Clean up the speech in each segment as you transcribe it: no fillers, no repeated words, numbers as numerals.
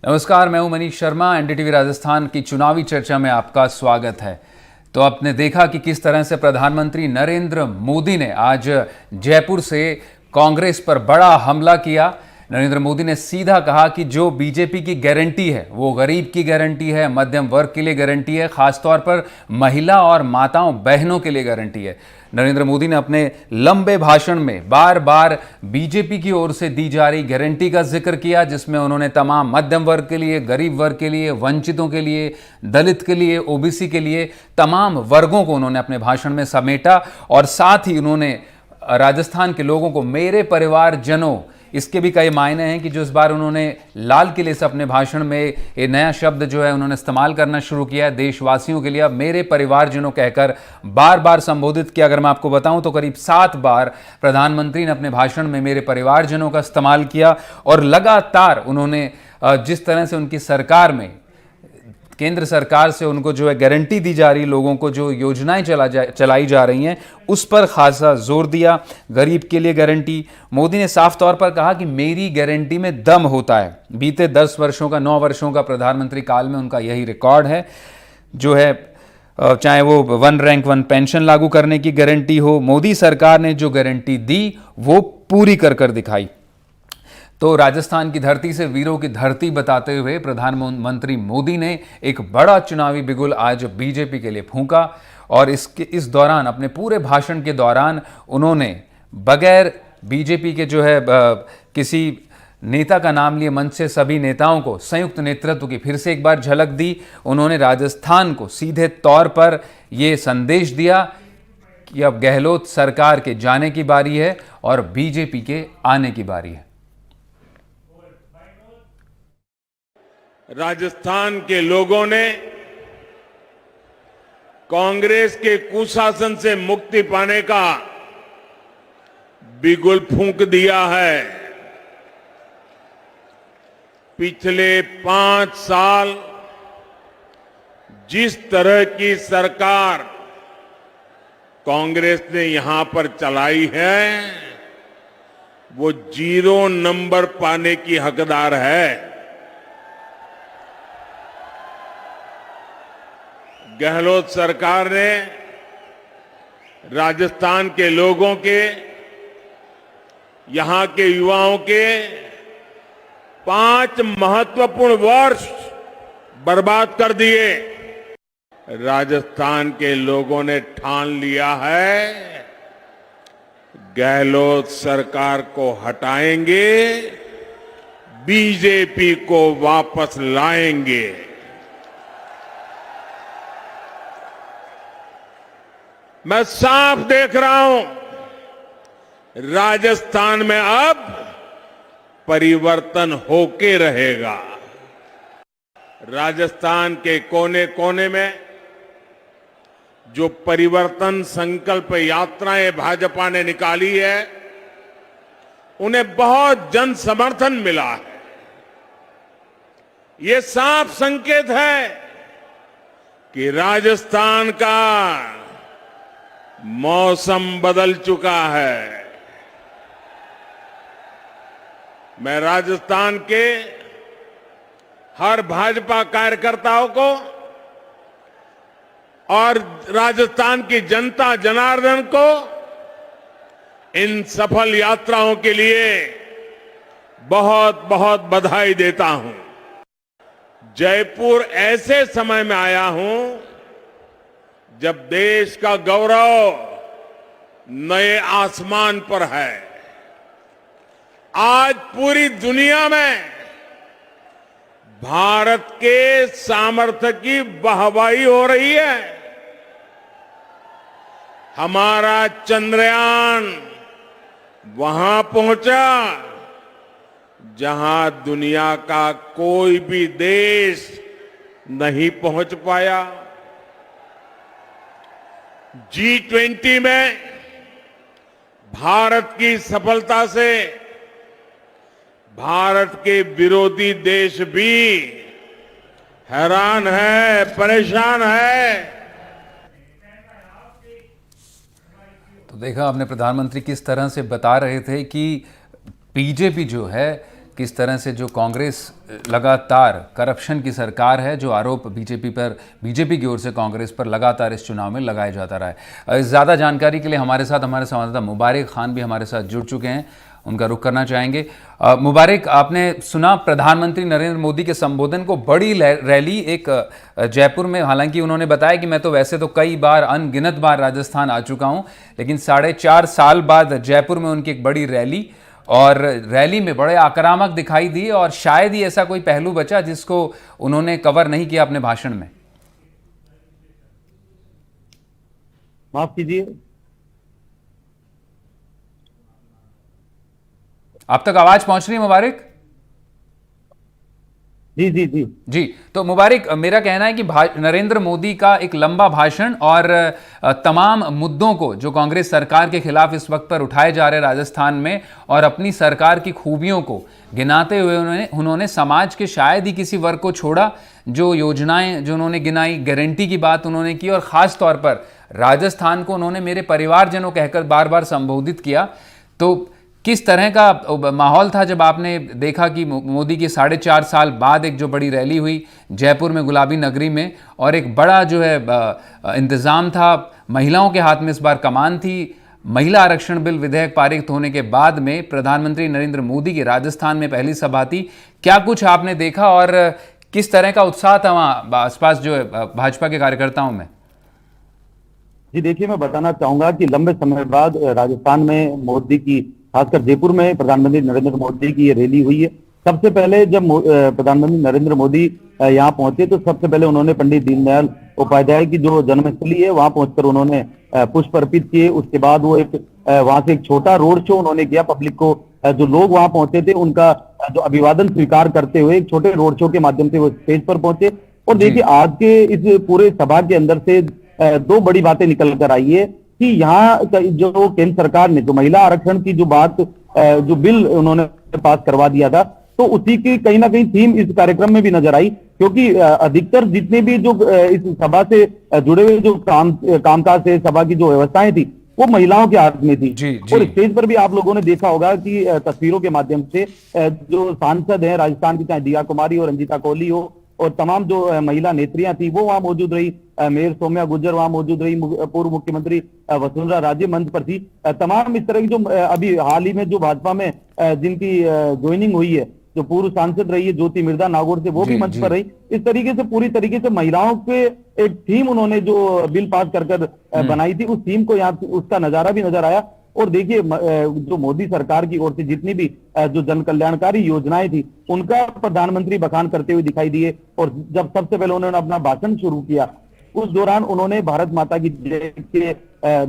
नमस्कार, मैं हूं मनीष शर्मा। एनडीटीवी राजस्थान की चुनावी चर्चा में आपका स्वागत है। तो आपने देखा कि किस तरह से प्रधानमंत्री नरेंद्र मोदी ने आज जयपुर से कांग्रेस पर बड़ा हमला किया। नरेंद्र मोदी ने सीधा कहा कि जो बीजेपी की गारंटी है वो गरीब की गारंटी है, मध्यम वर्ग के लिए गारंटी है, खासतौर पर महिला और माताओं बहनों के लिए गारंटी है। नरेंद्र मोदी ने अपने लंबे भाषण में बार बार बीजेपी की ओर से दी जा रही गारंटी का जिक्र किया, जिसमें उन्होंने तमाम मध्यम वर्ग के लिए, गरीब वर्ग के लिए, वंचितों के लिए, दलित के लिए, ओबीसी के लिए, तमाम वर्गों को उन्होंने अपने भाषण में समेटा। और साथ ही उन्होंने राजस्थान के लोगों को मेरे परिवारजनों, इसके भी कई मायने हैं कि जो इस बार उन्होंने लाल किले से अपने भाषण में ये नया शब्द जो है उन्होंने इस्तेमाल करना शुरू किया है देशवासियों के लिए। अब मेरे परिवारजनों कहकर बार बार संबोधित किया। अगर मैं आपको बताऊं तो करीब 7 बार प्रधानमंत्री ने अपने भाषण में मेरे परिवारजनों का इस्तेमाल किया। और लगातार उन्होंने जिस तरह से उनकी सरकार में, केंद्र सरकार से उनको जो है गारंटी दी जा रही, लोगों को जो योजनाएं चलाई जा रही हैं, उस पर खासा जोर दिया। गरीब के लिए गारंटी, मोदी ने साफ तौर पर कहा कि मेरी गारंटी में दम होता है। बीते 10 वर्षों का, 9 वर्षों का प्रधानमंत्री काल में उनका यही रिकॉर्ड है। जो है, चाहे वो 1 रैंक 1 पेंशन लागू करने की गारंटी हो, मोदी सरकार ने जो गारंटी दी वो पूरी कर दिखाई। तो राजस्थान की धरती से वीरों की धरती बताते हुए प्रधानमंत्री मोदी ने एक बड़ा चुनावी बिगुल आज बीजेपी के लिए फूंका। और इस दौरान, अपने पूरे भाषण के दौरान, उन्होंने बगैर बीजेपी के जो है किसी नेता का नाम लिए मंच से सभी नेताओं को संयुक्त नेतृत्व की फिर से एक बार झलक दी। उन्होंने राजस्थान को सीधे तौर पर यह संदेश दिया कि अब गहलोत सरकार के जाने की बारी है और बीजेपी के आने की बारी है। राजस्थान के लोगों ने कांग्रेस के कुशासन से मुक्ति पाने का बिगुल फूंक दिया है। पिछले 5 साल जिस तरह की सरकार कांग्रेस ने यहां पर चलाई है, वो 0 नंबर पाने की हकदार है। गहलोत सरकार ने राजस्थान के लोगों के, यहां के युवाओं के 5 महत्वपूर्ण वर्ष बर्बाद कर दिए। राजस्थान के लोगों ने ठान लिया है, गहलोत सरकार को हटाएंगे, बीजेपी को वापस लाएंगे। मैं साफ देख रहा हूं, राजस्थान में अब परिवर्तन होके रहेगा। राजस्थान के कोने कोने में जो परिवर्तन संकल्प यात्राएं भाजपा ने निकाली है, उन्हें बहुत जन समर्थन मिला है। ये साफ संकेत है कि राजस्थान का मौसम बदल चुका है। मैं राजस्थान के हर भाजपा कार्यकर्ताओं को और राजस्थान की जनता जनार्दन को इन सफल यात्राओं के लिए बहुत बहुत बधाई देता हूं। जयपुर ऐसे समय में आया हूं जब देश का गौरव नए आसमान पर है। आज पूरी दुनिया में भारत के सामर्थ्य की वाहवाही हो रही है। हमारा चंद्रयान वहां पहुंचा जहां दुनिया का कोई भी देश नहीं पहुंच पाया। G20 में भारत की सफलता से भारत के विरोधी देश भी हैरान है, परेशान है। तो देखा आपने प्रधानमंत्री किस तरह से बता रहे थे कि बीजेपी जो है किस तरह से जो कांग्रेस लगातार करप्शन की सरकार है, जो आरोप बीजेपी की ओर से कांग्रेस पर लगातार इस चुनाव में लगाया जाता रहा है। ज़्यादा जानकारी के लिए हमारे साथ हमारे संवाददाता मुबारक खान भी हमारे साथ जुड़ चुके हैं, उनका रुख करना चाहेंगे। मुबारक, आपने सुना प्रधानमंत्री नरेंद्र मोदी के संबोधन को, बड़ी रैली एक जयपुर में, हालांकि उन्होंने बताया कि मैं तो वैसे तो कई बार अनगिनत बार राजस्थान आ चुका हूं, लेकिन 4.5 साल बाद जयपुर में उनकी एक बड़ी रैली, और रैली में बड़े आक्रामक दिखाई दिए, और शायद ही ऐसा कोई पहलू बचा जिसको उन्होंने कवर नहीं किया अपने भाषण में। माफ कीजिए, आप तक आवाज पहुंच रही है मुबारक? जी जी जी जी, तो मुबारक, मेरा कहना है कि नरेंद्र मोदी का एक लंबा भाषण और तमाम मुद्दों को जो कांग्रेस सरकार के खिलाफ इस वक्त पर उठाए जा रहे राजस्थान में, और अपनी सरकार की खूबियों को गिनाते हुए उन्होंने समाज के शायद ही किसी वर्ग को छोड़ा। जो योजनाएं जो उन्होंने गिनाई, गारंटी की बात उन्होंने की, और खास तौर पर राजस्थान को उन्होंने मेरे परिवारजनों कहकर बार बार संबोधित किया। तो किस तरह का माहौल था जब आपने देखा कि मोदी की 4.5 साल बाद एक जो बड़ी रैली हुई जयपुर में, गुलाबी नगरी में, और एक बड़ा जो है इंतज़ाम था, महिलाओं के हाथ में इस बार कमान थी, महिला आरक्षण बिल विधेयक पारित होने के बाद में प्रधानमंत्री नरेंद्र मोदी की राजस्थान में पहली सभा थी। क्या कुछ आपने देखा और किस तरह का उत्साह था वहाँ आसपास जो है भाजपा के कार्यकर्ताओं में? जी, देखिए, मैं बताना चाहूंगा कि लंबे समय बाद राजस्थान में मोदी की, खासकर जयपुर में प्रधानमंत्री नरेंद्र मोदी की ये रैली हुई है। सबसे पहले जब प्रधानमंत्री नरेंद्र मोदी यहाँ पहुंचे तो सबसे पहले उन्होंने पंडित दीनदयाल उपाध्याय की जो जन्मस्थली है वहां पहुंचकर उन्होंने पुष्प अर्पित किए। उसके बाद वो वहां से एक छोटा रोड शो उन्होंने किया, पब्लिक को, जो लोग वहां पहुंचे थे उनका जो अभिवादन स्वीकार करते हुए एक छोटे रोड शो के माध्यम से वो स्टेज पर पहुंचे। और देखिए, आज के इस पूरे सभा के अंदर से 2 बड़ी बातें निकल कर आई है कि यहाँ जो केंद्र सरकार ने जो महिला आरक्षण की जो बात, जो बिल उन्होंने पास करवा दिया था, तो उसी की कहीं ना कहीं थीम इस कार्यक्रम में भी नजर आई, क्योंकि अधिकतर जितने भी जो इस सभा से जुड़े हुए जो कामकाज से सभा की जो व्यवस्थाएं थी वो महिलाओं के हाथ में थी। जी, जी। और स्टेज पर भी आप लोगों ने देखा होगा कि तस्वीरों के माध्यम से जो सांसद हैं राजस्थान की, चाहे दिया कुमारी और रंजीता कोहली हो, और तमाम जो महिला नेत्रियां थी वो वहां मौजूद रही। मेयर सौम्या गुर्जर वहां मौजूद रही, पूर्व मुख्यमंत्री वसुंधरा राजे मंच पर थी। तमाम इस तरह की जो अभी हाल ही में जो भाजपा में जिनकी ज्वाइनिंग हुई है, जो पूर्व सांसद रही है ज्योति मिर्धा नागौर से, वो भी मंच पर रही। इस तरीके से पूरी तरीके से महिलाओं के एक थीम उन्होंने जो बिल पास कर बनाई थी, उस थीम को यहाँ उसका नजारा भी नजर आया। और देखिए, जो मोदी सरकार की ओर से जितनी भी जो जन कल्याणकारी योजनाएं थी उनका प्रधानमंत्री बखान करते हुए दिखाई दिए। और जब सबसे पहले उन्होंने अपना भाषण शुरू किया उस दौरान उन्होंने भारत माता की जय के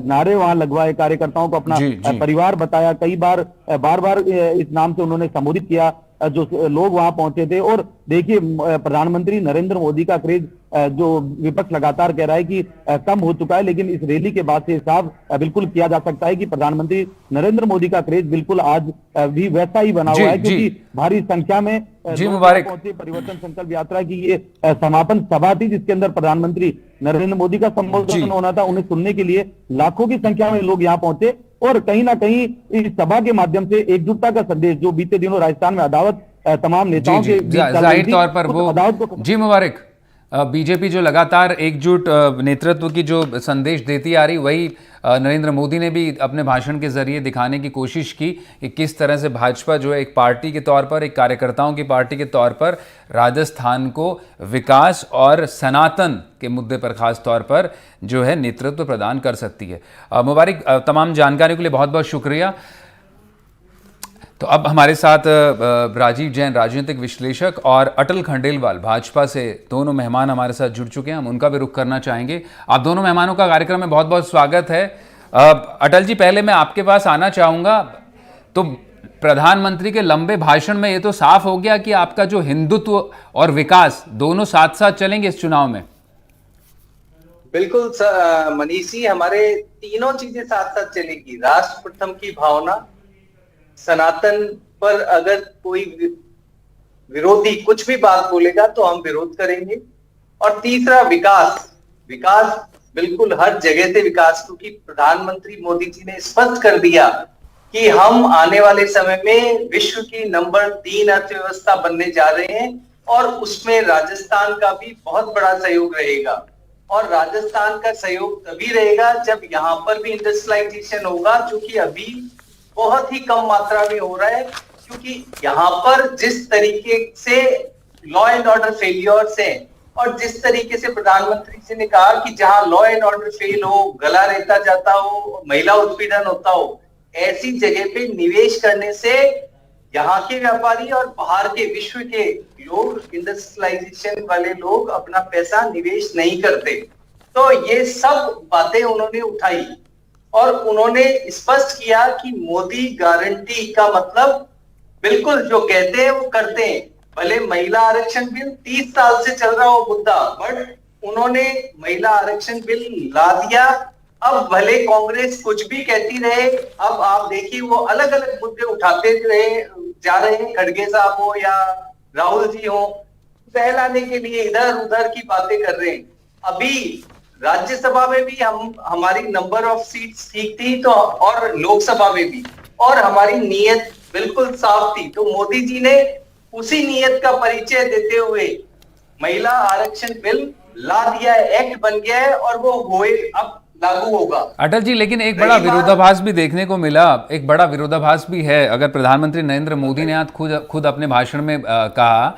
नारे वहां लगवाए, कार्यकर्ताओं को अपना परिवार बताया, कई बार बार इस नाम से उन्होंने संबोधित किया जो लोग वहां पहुंचे थे। और देखिए, प्रधानमंत्री नरेंद्र मोदी का क्रेज जो विपक्ष लगातार कह रहा है कि कम हो चुका है, लेकिन इस रैली के बाद से साफ बिल्कुल किया जा सकता है कि प्रधानमंत्री नरेंद्र मोदी का क्रेज बिल्कुल आज भी वैसा ही बना हुआ है, क्योंकि भारी संख्या में पहुंचे। परिवर्तन संकल्प यात्रा की ये समापन सभा थी जिसके अंदर प्रधानमंत्री नरेंद्र मोदी का संबोधन होना था। उन्हें सुनने के लिए लाखों की संख्या में लोग यहाँ पहुंचे, और कहीं ना कहीं इस सभा के माध्यम से एकजुटता का संदेश जो बीते दिनों राजस्थान में अदावत तमाम नेताओं के जाहिर तौर पर वो जी मुबारक, बीजेपी जो लगातार एकजुट नेतृत्व की जो संदेश देती आ रही, वही नरेंद्र मोदी ने भी अपने भाषण के जरिए दिखाने की कोशिश की कि किस तरह से भाजपा जो है एक पार्टी के तौर पर, एक कार्यकर्ताओं की पार्टी के तौर पर राजस्थान को विकास और सनातन के मुद्दे पर खास तौर पर जो है नेतृत्व प्रदान कर सकती है। मुबारक, तमाम जानकारी के लिए बहुत बहुत शुक्रिया। तो अब हमारे साथ राजीव जैन, राजनीतिक विश्लेषक, और अटल खंडेलवाल, भाजपा से, दोनों मेहमान हमारे साथ जुड़ चुके हैं। हम उनका भी रुख करना चाहेंगे। आप दोनों मेहमानों का कार्यक्रम में बहुत बहुत स्वागत है। अटल जी, पहले मैं आपके पास आना चाहूँगा। तो प्रधानमंत्री के लंबे भाषण में ये तो साफ हो गया कि आपका जो हिंदुत्व और विकास दोनों साथ साथ चलेंगे इस चुनाव में। बिल्कुल मनीष जी, हमारे तीनों चीजें साथ साथ चलेगी। राष्ट्र प्रथम की भावना, सनातन पर अगर कोई विरोधी कुछ भी बात बोलेगा तो हम विरोध करेंगे, और तीसरा विकास। विकास बिल्कुल हर जगह से विकास, क्योंकि प्रधानमंत्री मोदी जी ने स्पष्ट कर दिया कि हम आने वाले समय में विश्व की नंबर 3 अर्थव्यवस्था बनने जा रहे हैं और उसमें राजस्थान का भी बहुत बड़ा सहयोग रहेगा। और राजस्थान का सहयोग तभी रहेगा जब यहाँ पर भी इंडस्ट्रियलाइजेशन होगा, जो कि अभी बहुत ही कम मात्रा में हो रहा है, क्योंकि यहाँ पर जिस तरीके से लॉ एंड ऑर्डर फेलियर्स है और जिस तरीके से प्रधानमंत्री जी ने कहा कि जहां लॉ एंड ऑर्डर फेल हो, गला रहता जाता हो, महिला उत्पीड़न होता हो, ऐसी जगह पे निवेश करने से यहाँ के व्यापारी और बाहर के विश्व के लोग, इंडस्ट्रियलाइजेशन वाले लोग अपना पैसा निवेश नहीं करते। तो ये सब बातें उन्होंने उठाई और उन्होंने स्पष्ट किया कि मोदी गारंटी का मतलब बिल्कुल जो कहते हैं वो करते हैं। भले महिला आरक्षण बिल 30 साल से चल रहा हो मुद्दा, बट उन्होंने महिला आरक्षण बिल ला दिया। अब भले कांग्रेस कुछ भी कहती रहे, अब आप देखिए वो अलग अलग मुद्दे उठाते जा रहे हैं, खड़गे साहब हो या राहुल जी हो, बहलाने के लिए इधर उधर की बातें कर रहे हैं। अभी राज्यसभा में भी हमारी नंबर ऑफ सीट्स ठीक थी, तो और लोकसभा में भी, और हमारी नीयत बिल्कुल साफ थी। तो मोदी जी ने उसी नीयत का परिचय देते हुए महिला आरक्षण बिल ला दिया है, एक्ट बन गया है और वो होए अब लागू होगा। अटल जी, लेकिन एक बड़ा विरोधाभास भी देखने को मिला, एक बड़ा विरोधाभास भी है। अगर प्रधानमंत्री नरेंद्र मोदी ने आज खुद अपने भाषण में कहा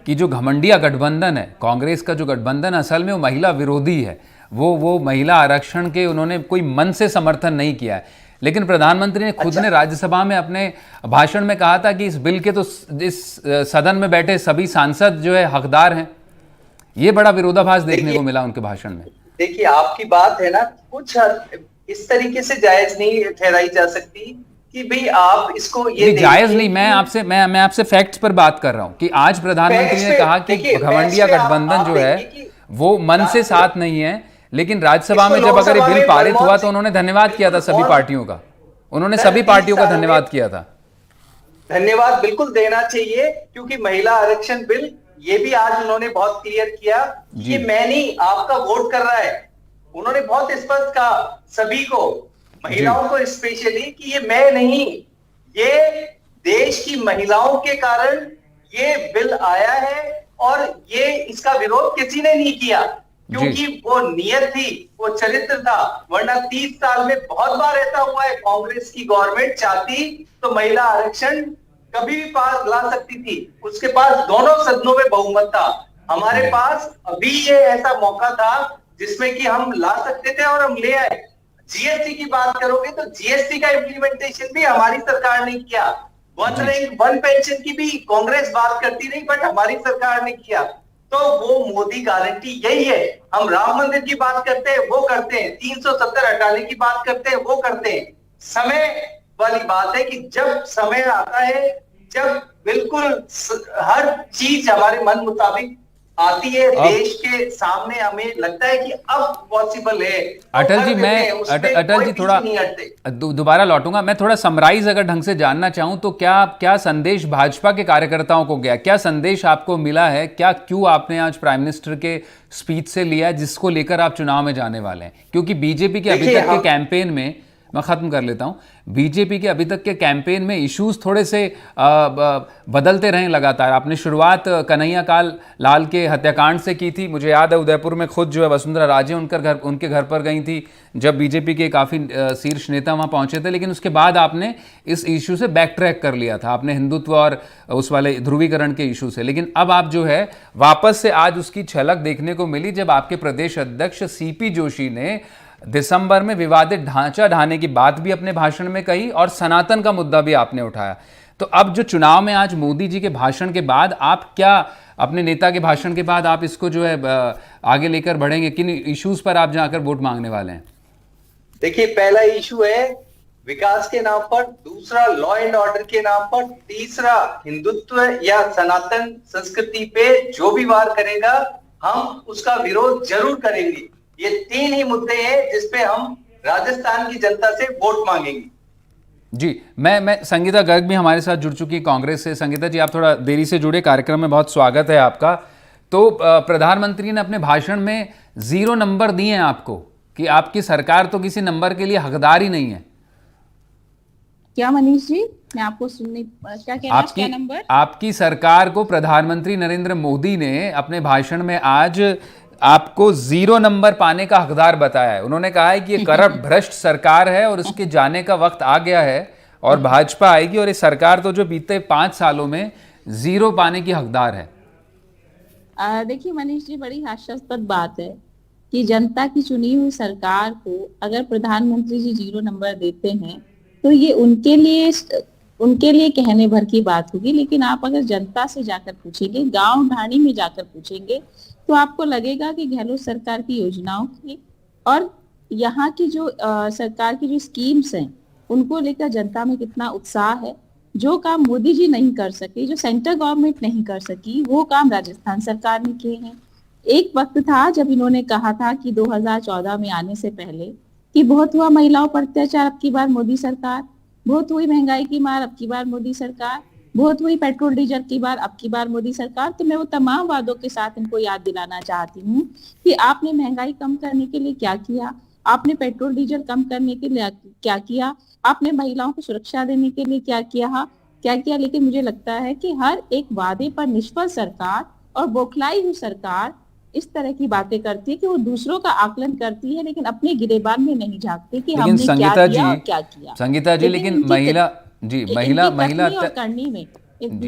कि जो घमंडिया गठबंधन है, कांग्रेस का जो गठबंधन असल में वो महिला विरोधी है, वो महिला आरक्षण के उन्होंने कोई मन से समर्थन नहीं किया है। लेकिन प्रधानमंत्री ने खुद ने राज्यसभा में अपने भाषण में कहा था कि इस बिल के तो इस सदन में बैठे सभी सांसद जो है हकदार हैं। ये बड़ा विरोधाभास देखने को मिला उनके भाषण में। देखिए, आपकी बात है ना, कुछ इस तरीके से जायज नहीं ठहराई जा सकती कि भाई आप इसको ये जायज नहीं। मैं आपसे फैक्ट्स पर बात कर रहा हूं कि आज प्रधानमंत्री ने कहा कि घमंडिया गठबंधन जो है वो मन से साथ नहीं है, लेकिन राज्यसभा में जब अगर ये बिल पारित हुआ तो उन्होंने धन्यवाद किया था सभी पार्टियों का। उन्होंने सभी पार्टियों का धन्यवाद किया था। धन्यवाद बिल्कुल देना चाहिए, क्योंकि महिला आरक्षण बिल ये भी आज उन्होंने बहुत क्लियर किया कि ये मैं नहीं, आपका वोट कर रहा है। उन्होंने बहुत स्पष्ट कहा सभी को, महिलाओं को स्पेशली, कि ये मैं नहीं, ये देश की महिलाओं के कारण ये बिल आया है और ये इसका विरोध किसी ने नहीं किया, क्योंकि वो नियत थी, वो चरित्र था। वरना 30 साल में बहुत बार ऐसा हुआ है, कांग्रेस की गवर्नमेंट चाहती तो महिला आरक्षण कभी भी पास ला सकती थी, उसके पास दोनों सदनों में बहुमत था। हमारे पास अभी ये ऐसा मौका था जिसमें कि हम ला सकते थे और हम ले आए। जीएसटी की बात करोगे तो जीएसटी का इम्प्लीमेंटेशन भी हमारी सरकार ने किया। वन रैंक वन पेंशन की भी कांग्रेस बात करती रही, बट हमारी सरकार ने किया। तो वो मोदी गारंटी यही है। हम राम मंदिर की बात करते हैं, वो करते हैं, 370 हटाने की बात करते हैं, वो करते हैं। समय वाली बात है कि जब समय आता है, जब बिल्कुल हर चीज हमारे मन मुताबिक आती है, देश के सामने हमें लगता है कि अब पॉसिबल है। अटल जी थोड़ा दोबारा लौटूंगा। मैं थोड़ा समराइज अगर ढंग से जानना चाहूं तो क्या संदेश भाजपा के कार्यकर्ताओं को गया, क्या संदेश आपको मिला है, क्यों आपने आज प्राइम मिनिस्टर के स्पीच से लिया, जिसको लेकर आप चुनाव में जाने वाले हैं? क्योंकि बीजेपी के अभी तक के कैंपेन में, मैं खत्म कर लेता हूं, बीजेपी के अभी तक के कैंपेन में इश्यूज थोड़े से बदलते रहे लगातार। आपने शुरुआत कन्हैया लाल के हत्याकांड से की थी। मुझे याद है उदयपुर में खुद जो है वसुंधरा राजे उनके घर पर गई थी, जब बीजेपी के काफ़ी शीर्ष नेता वहाँ पहुँचे थे। लेकिन उसके बाद आपने इस इशू से बैक ट्रैक कर लिया था, आपने हिंदुत्व और उस वाले ध्रुवीकरण के इशू से। लेकिन अब आप जो है वापस से आज उसकी झलक देखने को मिली, जब आपके प्रदेश अध्यक्ष सीपी जोशी ने दिसंबर में विवादित ढांचा ढाने की बात भी अपने भाषण में कही और सनातन का मुद्दा भी आपने उठाया। तो अब जो चुनाव में आज मोदी जी के भाषण के बाद आप क्या, अपने नेता के भाषण के बाद आप इसको जो है आगे लेकर बढ़ेंगे? किन इश्यूज पर आप जाकर वोट मांगने वाले हैं? देखिए, पहला इशू है विकास के नाम पर, दूसरा लॉ एंड ऑर्डर के नाम पर, तीसरा हिंदुत्व या सनातन संस्कृति पे जो भी वार करेगा हम उसका विरोध जरूर करेंगे। ये 3 ही मुद्दे हैं जिसपे हम राजस्थान की जनता से वोट मांगेंगे। जी, मैं संगीता गर्ग भी हमारे साथ जुड़ चुकी कांग्रेस से। संगीता जी, आप थोड़ा देरी से जुड़े, कार्यक्रम में बहुत स्वागत है आपका। तो प्रधानमंत्री ने अपने भाषण में 0 नंबर दिए हैं आपको कि आपकी सरकार तो किसी नंबर के लिए हकदार ही नहीं है। क्या मनीष जी, मैं आपको सुनने क्या कह रहे हैं, क्या नंबर? आपकी सरकार को प्रधानमंत्री नरेंद्र मोदी ने अपने भाषण में आज आपको 0 नंबर पाने का हकदार बताया है। उन्होंने कहा है कि ये करप्ट भ्रष्ट सरकार है और उसके जाने का वक्त आ गया है और भाजपा आएगी और ये सरकार तो जो बीते 5 सालों में 0 पाने की हकदार है। देखिए मनीष जी, बड़ी हास्यास्पद बात है कि जनता की चुनी हुई सरकार को अगर प्रधानमंत्री जी 0 नंबर देते हैं तो ये उनके लिए कहने भर की बात होगी। लेकिन आप अगर जनता से जाकर पूछेंगे, गांव ढाणी में जाकर पूछेंगे, तो आपको लगेगा कि गहलोत सरकार की योजनाओं की और यहाँ की जो सरकार की जो स्कीम्स हैं उनको लेकर जनता में कितना उत्साह है। जो काम मोदी जी नहीं कर सके, जो सेंट्रल गवर्नमेंट नहीं कर सकी, वो काम राजस्थान सरकार ने किए हैं। एक वक्त था जब इन्होंने कहा था कि 2014 में आने से पहले कि बहुत हुआ महिलाओं पर अत्याचार, अब की बार मोदी सरकार, बहुत हुई महंगाई की मार, अब की बार मोदी सरकार, बहुत हुई पेट्रोल डीजल की बार, अब की बार मोदी सरकार। तो मैं वो तमाम वादों के साथ इनको याद दिलाना चाहती हूँ कि आपने महंगाई कम करने के लिए क्या किया, आपने पेट्रोल डीजल कम करने के लिए क्या किया, आपने महिलाओं को सुरक्षा देने के लिए क्या किया। लेकिन मुझे लगता है कि हर एक वादे पर निष्फल सरकार और बौखलाई हुई सरकार इस तरह की बातें करती है कि वो दूसरों का आकलन करती है लेकिन अपने गिरेबान में नहीं झांकती कि हमने क्या किया और क्या किया। संगीता जी, लेकिन महिला और करनी में,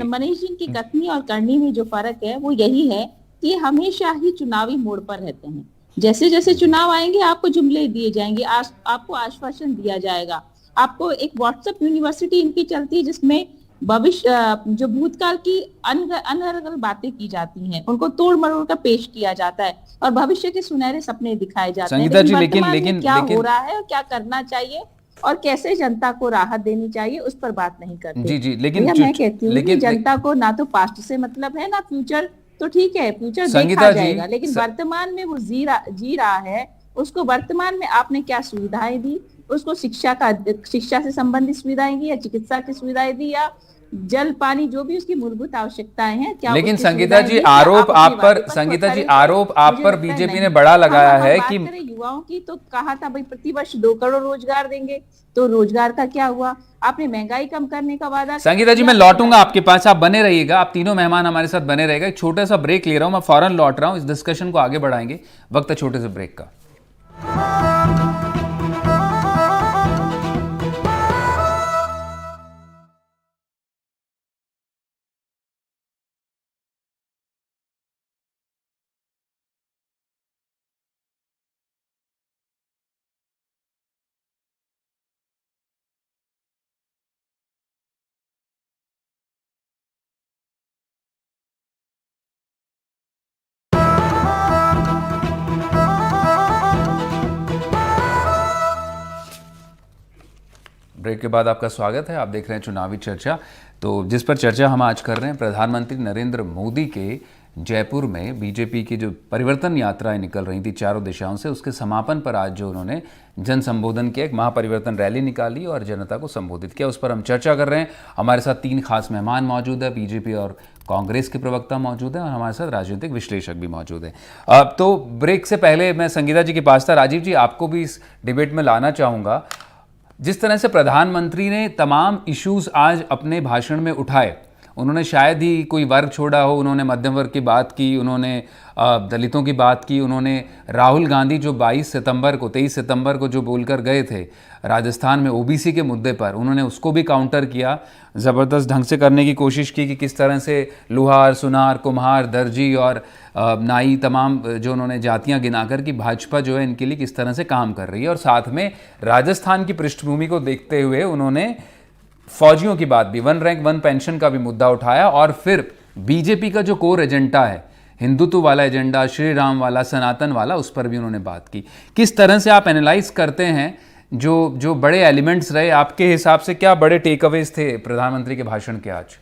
मनीष जी की कथनी और करनी में जो फर्क है वो यही है कि हमेशा ही चुनावी मोड़ पर रहते हैं। जैसे जैसे चुनाव आएंगे आपको जुमले दिए जाएंगे, आपको आश्वासन दिया जाएगा। आपको एक व्हाट्सएप यूनिवर्सिटी इनकी चलती है जिसमें भविष्य जो भूतकाल की अनर्गल बातें की जाती हैं, उनको तोड़ मरोड़ कर पेश किया जाता है और भविष्य के सुनहरे सपने दिखाए जाते हैं। लेकिन क्या हो रहा है और क्या करना चाहिए और कैसे जनता को राहत देनी चाहिए उस पर बात नहीं करते। जी, लेकिन मैं कहती हूँ कि जनता को ना तो पास्ट से मतलब है ना फ्यूचर। तो ठीक है, फ्यूचर देखा जाएगा, लेकिन वर्तमान में वो जी रहा है। उसको वर्तमान में आपने क्या सुविधाएं दी, उसको शिक्षा से संबंधित सुविधाएं दी या चिकित्सा की सुविधाएं दी या जल पानी जो भी उसकी मूलभूत आवश्यकताएं हैं क्या। लेकिन संगीता जी, आरोप आप पर बीजेपी ने बड़ा लगाया है कि युवाओं की, तो कहा था भाई प्रतिवर्ष 2 करोड़ रोजगार देंगे, तो रोजगार का क्या हुआ? आपने महंगाई कम करने का वादा। संगीता जी, मैं लौटूंगा आपके पास, आप बने रहिएगा, आप तीनों मेहमान हमारे साथ बने रहेगा। एक छोटा सा ब्रेक ले रहा हूं, मैं फौरन लौट रहा हूं, इस डिस्कशन को आगे बढ़ाएंगे। वक्त है छोटे से ब्रेक का। ब्रेक के बाद आपका स्वागत है। आप देख रहे हैं चुनावी चर्चा, तो जिस पर चर्चा हम आज कर रहे हैं प्रधानमंत्री नरेंद्र मोदी के जयपुर में बीजेपी की जो परिवर्तन यात्राएं निकल रही थी चारों दिशाओं से, उसके समापन पर आज जो उन्होंने जन संबोधन किया, एक महापरिवर्तन रैली निकाली और जनता को संबोधित किया, उस पर हम चर्चा कर रहे हैं। हमारे साथ 3 खास मेहमान मौजूद है, बीजेपी और कांग्रेस के प्रवक्ता मौजूद हैं और हमारे साथ राजनीतिक विश्लेषक भी मौजूद हैं। अब तो ब्रेक से पहले मैं संगीता जी के पास था, राजीव जी आपको भी इस डिबेट में लाना चाहूँगा। जिस तरह से प्रधानमंत्री ने तमाम इश्यूज आज अपने भाषण में उठाए, उन्होंने शायद ही कोई वर्ग छोड़ा हो, उन्होंने मध्यम वर्ग की बात की, उन्होंने दलितों की बात की, उन्होंने राहुल गांधी जो 23 सितंबर को जो बोलकर गए थे राजस्थान में ओबीसी के मुद्दे पर, उन्होंने उसको भी काउंटर किया, ज़बरदस्त ढंग से करने की कोशिश की कि किस तरह से लुहार, सुनार, कुम्हार, दर्जी और नाई, तमाम जो उन्होंने जातियां गिनाकर कि भाजपा जो है इनके लिए किस तरह से काम कर रही है। और साथ में राजस्थान की पृष्ठभूमि को देखते हुए उन्होंने फौजियों की बात भी, 1 रैंक 1 पेंशन का भी मुद्दा उठाया और फिर बीजेपी का जो कोर एजेंडा है, हिंदुत्व वाला एजेंडा, श्री राम वाला, सनातन वाला, उस पर भी उन्होंने बात की। किस तरह से आप एनालाइज करते हैं जो बड़े एलिमेंट्स रहे, आपके हिसाब से क्या बड़े टेक अवेज थे प्रधानमंत्री के भाषण के आज?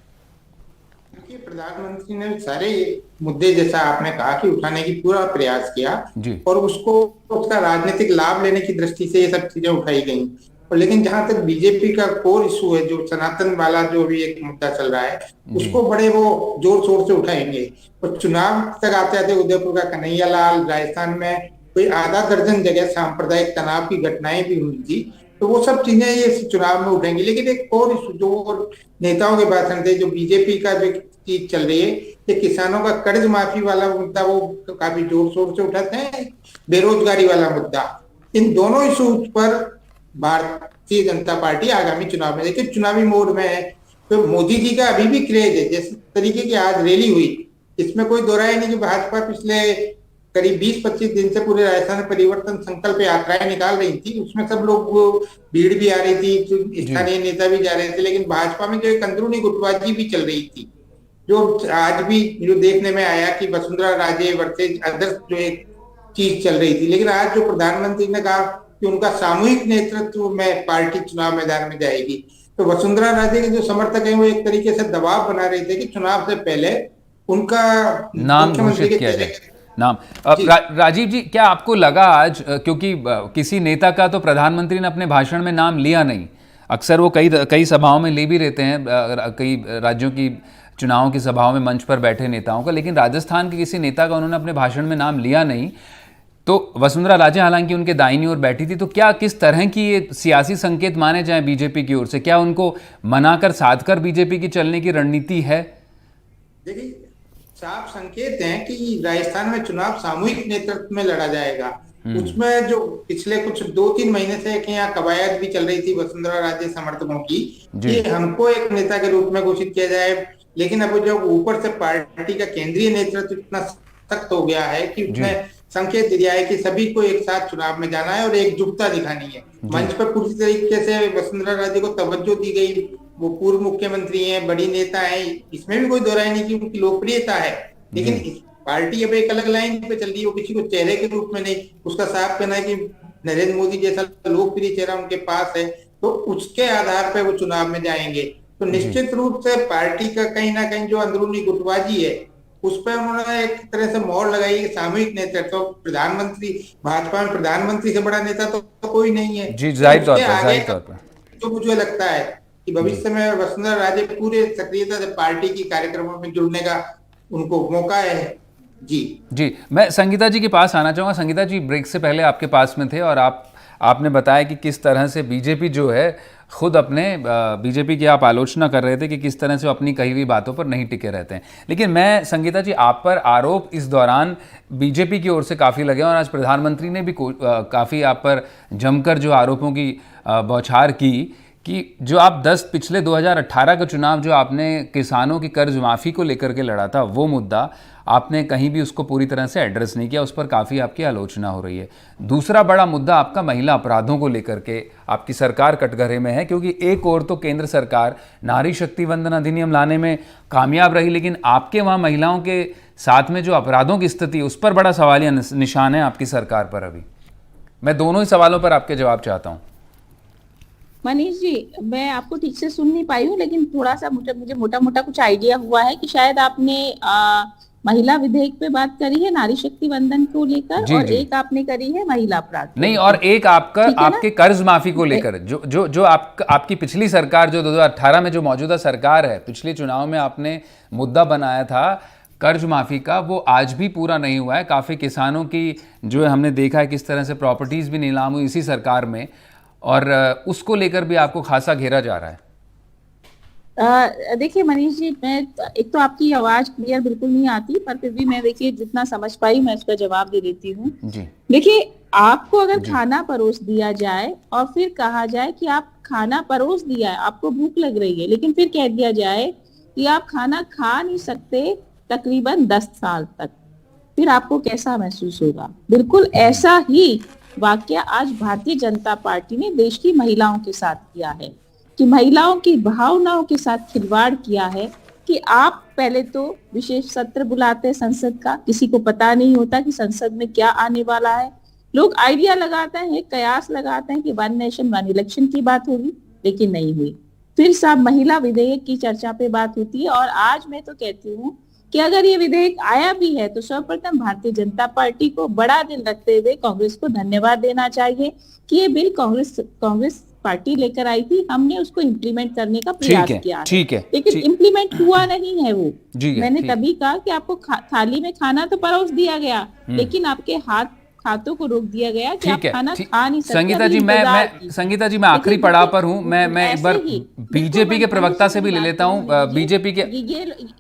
देखिए, प्रधानमंत्री ने सारे मुद्दे जैसा आपने कहा कि उठाने की पूरा प्रयास किया जी, और उसका राजनीतिक लाभ लेने की दृष्टि से ये सब चीजें उठाई गई। और लेकिन जहां तक बीजेपी का कोर इशू है, जो सनातन वाला जो भी एक मुद्दा चल रहा है, उसको बड़े वो जोर शोर से उठाएंगे। और चुनाव तक आते आते उदयपुर का कन्हैया लाल, राजस्थान में कोई आधा दर्जन जगह सांप्रदायिक तनाव की घटनाएं भी हुई थी, तो वो सब चीजें ये चुनाव में उठेंगी। लेकिन एक और जो नेताओं के भाषण थे, जो बीजेपी का जो चीज चल रही है, ये किसानों का कर्ज माफी वाला मुद्दा वो काफी जोर शोर से उठाते हैं, बेरोजगारी वाला मुद्दा, इन दोनों इशू पर भारतीय जनता पार्टी आगामी चुनाव में, देखिए चुनावी मोड में है। तो मोदी जी का अभी भी क्रेज है। जिस तरीके की आज रैली हुई, इसमें कोई दो राय नहीं कि भाजपा पिछले करीब 20-25 दिन से पूरे राजस्थान में परिवर्तन संकल्प यात्राएं निकाल रही थी। उसमें सब लोग, भीड़ भी आ रही थी, स्थानीय नेता भी जा रहे थे, लेकिन भाजपा में जो एक अंदरूनी गुटबाजी भी चल रही थी, जो आज भी जो देखने में आया कि वसुंधरा राजे वर्सेज अदर्स जो एक चीज चल रही थी। लेकिन आज जो प्रधानमंत्री ने कहा कि उनका सामूहिक नेतृत्व में पार्टी चुनाव मैदान में जाएगी, तो वसुंधरा राजे के जो समर्थक हैं वो एक तरीके से दबाव बना रहे थे कि चुनाव से पहले उनका नाम घोषित किया जाए। नाम राजीव जी, क्या आपको लगा आज, क्योंकि किसी नेता का तो प्रधानमंत्री ने अपने भाषण में नाम लिया नहीं, अक्सर वो कई सभाओं में ले भी रहते हैं, कई राज्यों की चुनावों की सभाओं में मंच पर बैठे नेताओं का, लेकिन राजस्थान के किसी नेता का उन्होंने अपने भाषण में नाम लिया नहीं। तो वसुंधरा राजे हालांकि उनके दाहिनी ओर बैठी थी, तो क्या किस तरह की ये सियासी संकेत माने जाएं बीजेपी की ओर से? क्या उनको मनाकर साधकर बीजेपी की चलने की रणनीति है? देखिए, साफ संकेत हैं कि राजस्थान में चुनाव सामूहिक नेतृत्व में लड़ा जाएगा। उसमें जो पिछले कुछ 2-3 महीने से यहाँ कवायद भी चल रही थी वसुंधरा राजे समर्थकों की कि हमको एक नेता के रूप में घोषित किया जाए, लेकिन अब जब ऊपर से पार्टी का केंद्रीय नेतृत्व इतना सख्त हो गया है कि उसने संकेत दिया है कि सभी को एक साथ चुनाव में जाना है और एकजुटता दिखानी है। मंच पर पूरी तरीके से वसुंधरा राजे को तवज्जो दी गई। वो पूर्व मुख्यमंत्री हैं, बड़ी नेता हैं, इसमें भी कोई दो राय नहीं कि उनकी लोकप्रियता है, लेकिन पार्टी अब एक अलग लाइन पे चल रही है। वो किसी को चेहरे के रूप में नहीं, उसका साफ कहना है कि नरेंद्र मोदी जैसा लोकप्रिय चेहरा उनके पास है, तो उसके आधार पर वो चुनाव में जाएंगे। तो निश्चित रूप से पार्टी का कहीं ना कहीं जो अंदरूनी गुटबाजी है, उस पर उन्होंने एक तरह से मोहर लगाई है। सामूहिक नेतृत्व, तो प्रधानमंत्री, भाजपा में प्रधानमंत्री से बड़ा नेता तो कोई नहीं है जी, जाहिर तौर पर। तो मुझे लगता है कि भविष्य में वसुंधरा राजे पूरे सक्रियता से पार्टी की कार्यक्रमों में जुड़ने का उनको मौका है। जी, मैं संगीता जी के पास आना चाहूंगा। संगीता जी, ब्रेक से पहले आपके पास में थे और आपने बताया कि किस तरह से बीजेपी जो है खुद अपने बीजेपी की आप आलोचना कर रहे थे कि किस तरह से वो अपनी कही हुई बातों पर नहीं टिके रहते हैं। लेकिन मैं संगीता जी, आप पर आरोप इस दौरान बीजेपी की ओर से काफ़ी लगे और आज प्रधानमंत्री ने भी काफ़ी आप पर जमकर जो आरोपों की बौछार की कि जो आप पिछले 2018 का चुनाव जो आपने किसानों की कर्ज माफ़ी को लेकर के लड़ा था, वो मुद्दा आपने कहीं भी उसको पूरी तरह से एड्रेस नहीं किया, उस पर काफ़ी आपकी आलोचना हो रही है। दूसरा बड़ा मुद्दा आपका महिला अपराधों को लेकर के आपकी सरकार कटघरे में है, क्योंकि एक और तो केंद्र सरकार नारी शक्ति वंदन अधिनियम लाने में कामयाब रही, लेकिन आपके वहाँ महिलाओं के साथ में जो अपराधों की स्थिति, उस पर बड़ा सवालिया निशान है आपकी सरकार पर। अभी मैं दोनों ही सवालों पर आपके जवाब चाहता हूँ। मनीष जी, मैं आपको ठीक से सुन नहीं पाई हूँ, लेकिन थोड़ा सा मुझे मोटा मोटा कुछ आइडिया हुआ है कि शायद आपने महिला विधेयक पे बात करी है, नारी शक्ति वंदन को लेकर, और एक आपने करी है महिला अपराध नहीं, और एक आपके कर्ज माफी को लेकर जो आपकी पिछली सरकार, जो 2018 में जो मौजूदा सरकार है, पिछले चुनाव में आपने मुद्दा बनाया था कर्ज माफी का, वो आज भी पूरा नहीं हुआ है। काफी किसानों की जो है हमने देखा है किस तरह से प्रॉपर्टीज भी नीलाम हुई इसी सरकार में, और उसको लेकर भी आपको खासा घेरा जा रहा है। देखिए मनीष जी, मैं एक तो आपकी आवाज क्लियर बिल्कुल नहीं आती, पर फिर भी मैं देखिए जितना समझ पाई मैं उसका जवाब दे देती हूँ। देखिए, आपको अगर खाना परोस दिया जाए और फिर कहा जाए कि आप खाना परोस दिया है, आपको भूख लग रही है, लेकिन फिर कह दिया जाए कि आप खाना खा नहीं सकते तकरीबन 10 साल तक, फिर आपको कैसा महसूस होगा? बिल्कुल ऐसा ही वाकया आज भारतीय जनता पार्टी ने देश की महिलाओं के साथ किया है, कि महिलाओं की भावनाओं के साथ खिलवाड़ किया है। कि आप पहले तो विशेष सत्र बुलाते हैं संसद का, किसी को पता नहीं होता कि संसद में क्या आने वाला है। लोग आइडिया लगाते हैं, कयास लगाते हैं कि 1 नेशन 1 इलेक्शन की बात होगी, लेकिन नहीं हुई। फिर सब महिला विधेयक की चर्चा पे बात होती है, और आज मैं तो कहती हूँ कि अगर ये विधेयक आया भी है तो सर्वप्रथम भारतीय जनता पार्टी को बड़ा दिल रखते हुए कांग्रेस को धन्यवाद देना चाहिए कि ये बिल कांग्रेस पार्टी लेकर आई थी, हमने उसको इम्प्लीमेंट करने का प्रयास किया है, लेकिन इम्प्लीमेंट हुआ नहीं है वो। मैंने तभी कहा कि आपको थाली में खाना तो परोस दिया गया, लेकिन आपके खातों को रोक दिया गया कि आप ठीक है, खाना ठीक। खा नहीं सकते। संगीता अभी जी, इंतजार कीजिए। संगीता जी, मैं आखिरी लेकिन पड़ाव पर हूँ। मैं एक ऐसे बार ही, बीजेपी के प्रवक्ता से भी ले लेता हूँ। बीजेपी के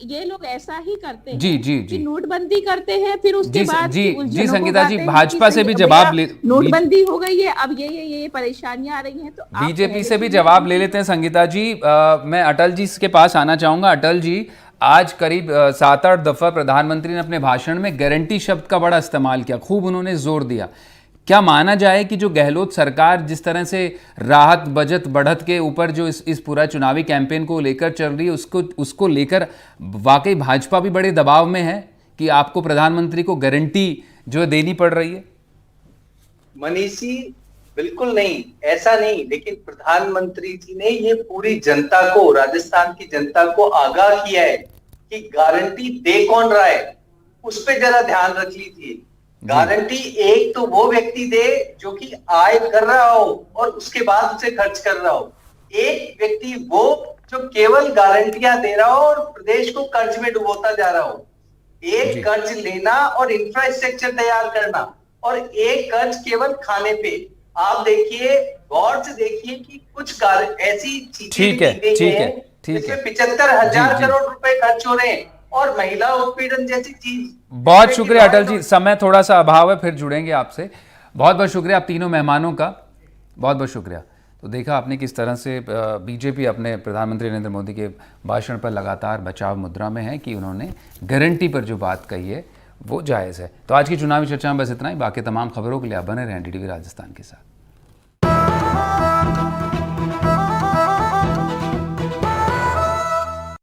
ये लोग ऐसा ही करते हैं जी, जी, कि जी। नोटबंदी करते हैं, फिर उसके बाद जी, की जी, उलझनों को संगीता जी, गाते हैं भाजपा कि से भी भैया जवाब ले, नोटबंदी हो गई है, अब ये परेशानियां आ रही हैं, तो आप बीजेपी पहले से भी से जवाब ले लेते हैं। संगीता जी, मैं अटल जी के पास आना चाहूंगा। अटल जी, आज करीब 7-8 दफा प्रधानमंत्री ने अपने भाषण में गारंटी शब्द का बड़ा इस्तेमाल किया, खूब उन्होंने जोर दिया। क्या माना जाए कि जो गहलोत सरकार जिस तरह से राहत बचत बढ़त के ऊपर जो इस पूरा चुनावी कैंपेन को लेकर चल रही है, उसको लेकर वाकई भाजपा भी बड़े दबाव में है कि आपको प्रधानमंत्री को गारंटी जो है देनी पड़ रही है? मनीष जी, बिल्कुल नहीं, ऐसा नहीं। लेकिन प्रधानमंत्री जी ने ये पूरी जनता को, राजस्थान की जनता को आगाह किया है कि गारंटी दे कौन रहा है, उस पे जरा ध्यान रख लीजिए। गारंटी एक तो वो व्यक्ति दे जो कि आय कर रहा हो और उसके बाद उसे खर्च कर रहा हो। एक व्यक्ति वो जो केवल गारंटियां दे रहा हो और प्रदेश को कर्ज में डुबोता जा रहा हो। एक कर्ज लेना और इंफ्रास्ट्रक्चर तैयार करना, और एक कर्ज केवल खाने पे। आप देखिए, गौर से देखिए कि कुछ ऐसी चीजें ठीक है, ठीक है, ठीक है। 75,000 करोड़ रुपए खर्च हो रहे हैं, और महिला उत्पीड़न जैसी चीज। बहुत शुक्रिया अटल जी, समय थोड़ा सा अभाव है, फिर जुड़ेंगे आपसे। बहुत बहुत शुक्रिया आप तीनों मेहमानों का, बहुत बहुत शुक्रिया। तो देखा आपने किस तरह से बीजेपी अपने प्रधानमंत्री नरेंद्र मोदी के भाषण पर लगातार बचाव मुद्रा में है कि उन्होंने गारंटी पर जो बात कही है वो जायज़ है। तो आज की चुनावी चर्चा में बस इतना ही। बाकी तमाम खबरों के लिए आप बने रहें NDTV राजस्थान के साथ।